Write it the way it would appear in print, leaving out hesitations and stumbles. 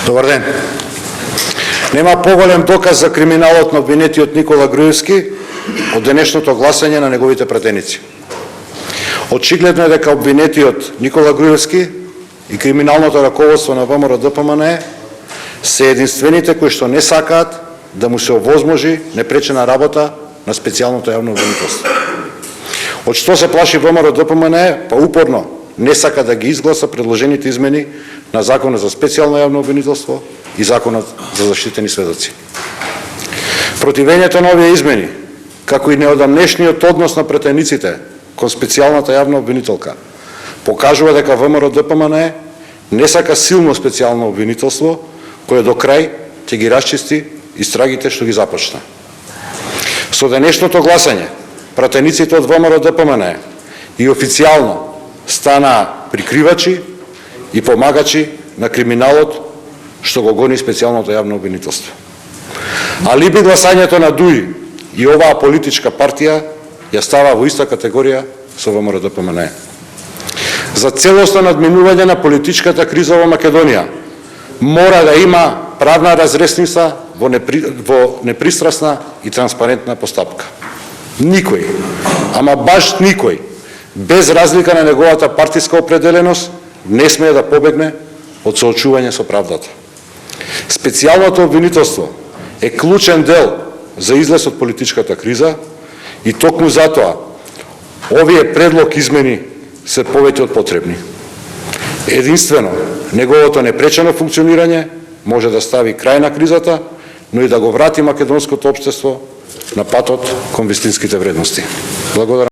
Добар ден. Нема поголем доказ за криминалот на обвинетиот Никола Груевски од денешното гласање на неговите пратеници. Очигледно е дека обвинетиот Никола Груевски и криминалното раководство на ВМРО-ДПМНЕ се единствените кои што не сакаат да му се овозможи непречена работа на специјалното јавно обвинителство. Од што се плаши ВМРО-ДПМНЕ, па упорно не сака да ги изгласа предложените измени на Законот за специјално јавно обвинителство и Законот за заштитени сведоци. Противењето на овие измени, како и неодамнешниот однос на претениците кон специјалната јавна обвинителка, покажува дека ВМРО-ДПМНЕ не сака силно специјално обвинителство, кое до крај ќе ги расчисти истрагите што ги започна. Со денешното гласање, пратениците од ВМРО-ДПМНЕ и официјално стана прикривачи и помагачи на криминалот што го гони специјалното јавно обвинителство. Алиби гласањето на ДУИ и оваа политичка партија ја става во иста категорија со ВМРО-ДПМНЕ. За целосно надминување на политичката криза во Македонија мора да има правна разресница во непристрасна и транспарентна постапка. Никој, ама баш никој, без разлика на неговата партиска определеност, не смее да побегне од соочување со правдата. Специјалното обвинителство е клучен дел за излез од политичката криза и токму затоа овие предлог измени се повеќе од потребни. Единствено, неговото непречено функционирање може да стави крај на кризата, но и да го врати македонското општество на патот кон вистинските вредности. Благодарам.